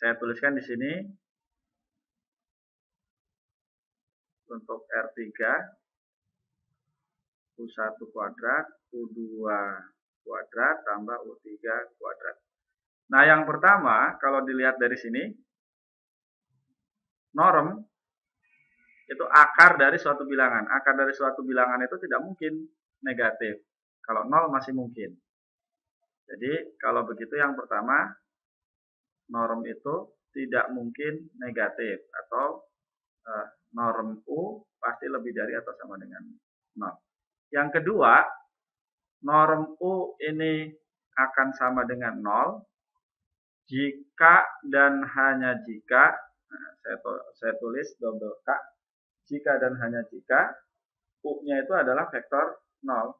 Saya tuliskan di sini untuk R3 U1 kuadrat U2 kuadrat tambah U3 kuadrat. Nah, yang pertama kalau dilihat dari sini, norm itu akar dari suatu bilangan. Akar dari suatu bilangan itu tidak mungkin negatif. Kalau 0 masih mungkin. Jadi kalau begitu yang pertama, norm itu tidak mungkin negatif atau norm U pasti lebih dari atau sama dengan 0. Yang kedua, norm U ini akan sama dengan 0 jika dan hanya jika, saya tulis double K, jika dan hanya jika U-nya itu adalah vektor 0.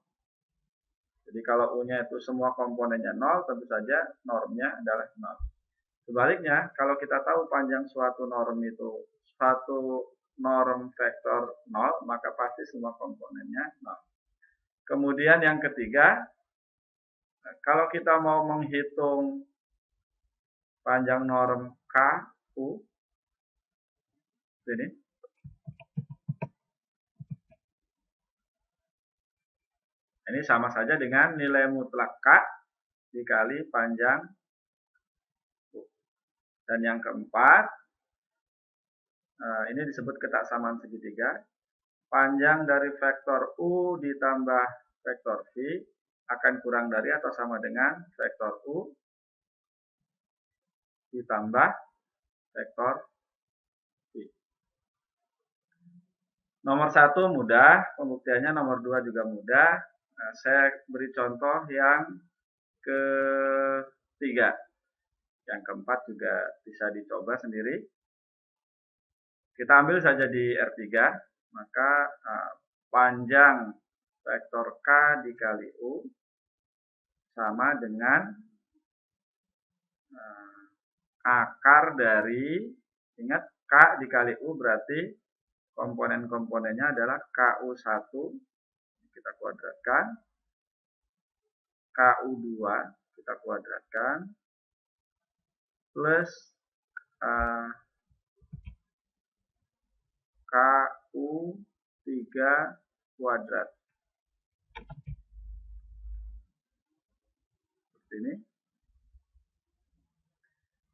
Jadi kalau U-nya itu semua komponennya 0, tentu saja normnya adalah 0. Sebaliknya, kalau kita tahu panjang suatu norm itu suatu norm vektor 0, maka pasti semua komponennya 0. Kemudian yang ketiga, kalau kita mau menghitung panjang norm KU, ini sama saja dengan nilai mutlak K dikali panjang U. Dan yang keempat, ini disebut ketaksamaan segitiga. Panjang dari vektor U ditambah vektor V akan kurang dari atau sama dengan vektor U ditambah vektor V. Nomor 1 mudah, pembuktiannya nomor 2 juga mudah. Nah, saya beri contoh yang ketiga. Yang keempat juga bisa dicoba sendiri. Kita ambil saja di R3, maka panjang vektor K dikali U sama dengan akar dari, ingat K dikali U berarti komponen-komponennya adalah KU1, kita kuadratkan, KU2 kita kuadratkan, plus KU3 kuadrat. Seperti ini.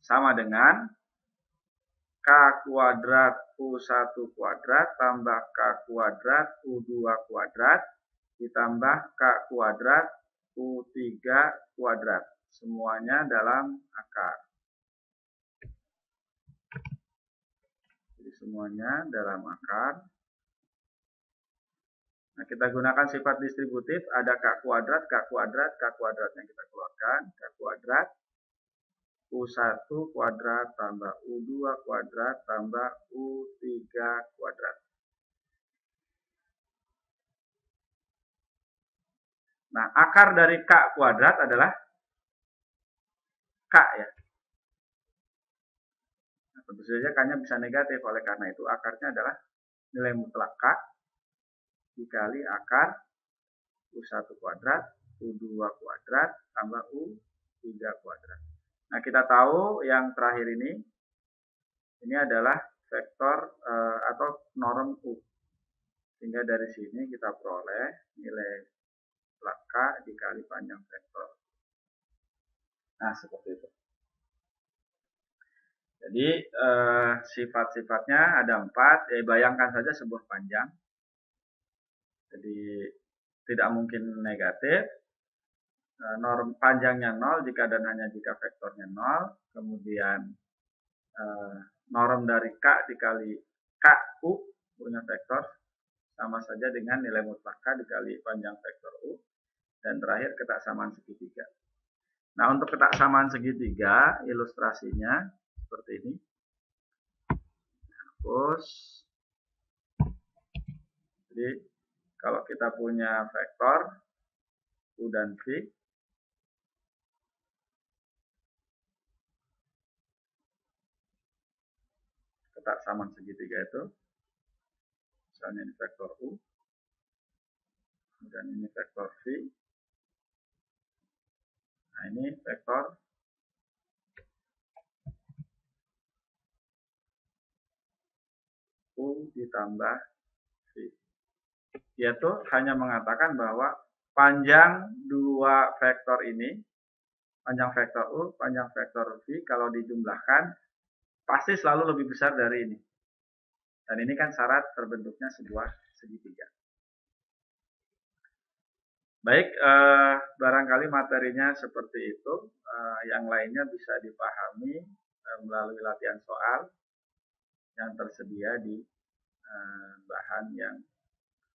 Sama dengan K kuadrat U1 kuadrat tambah K kuadrat U2 kuadrat ditambah K kuadrat U3 kuadrat. Semuanya dalam akar. Jadi semuanya dalam akar. Nah, kita gunakan sifat distributif. Ada K kuadrat yang kita keluarkan. K kuadrat U1 kuadrat tambah U2 kuadrat tambah U3 kuadrat. Nah, akar dari K kuadrat adalah K ya. Nah, tentu saja K-nya bisa negatif, oleh karena itu akarnya adalah nilai mutlak K dikali akar U1 kuadrat, U2 kuadrat tambah U3 kuadrat. Nah, kita tahu yang terakhir ini adalah vektor atau norm U. Sehingga dari sini kita peroleh nilai mutlak K dikali panjang vektor. Nah, seperti itu. Jadi sifat-sifatnya ada 4. Bayangkan saja sebuah panjang. Jadi tidak mungkin negatif. Norm panjangnya 0 jika dan hanya jika vektornya 0. Kemudian norm dari K dikali KU punya vektor sama saja dengan nilai mutlak K dikali panjang vektor U. Dan terakhir ketaksamaan segitiga. Nah, untuk ketaksamaan segitiga ilustrasinya seperti ini. Hapus. Jadi kalau kita punya vektor U dan V, ketaksamaan segitiga itu, misalnya ini vektor U, dan ini vektor V. Nah, ini vektor U ditambah V. Dia tuh hanya mengatakan bahwa panjang dua vektor ini, panjang vektor U, panjang vektor V, kalau dijumlahkan pasti selalu lebih besar dari ini. Dan ini kan syarat terbentuknya sebuah segitiga. Baik, barangkali materinya seperti itu. Yang lainnya bisa dipahami melalui latihan soal yang tersedia di bahan yang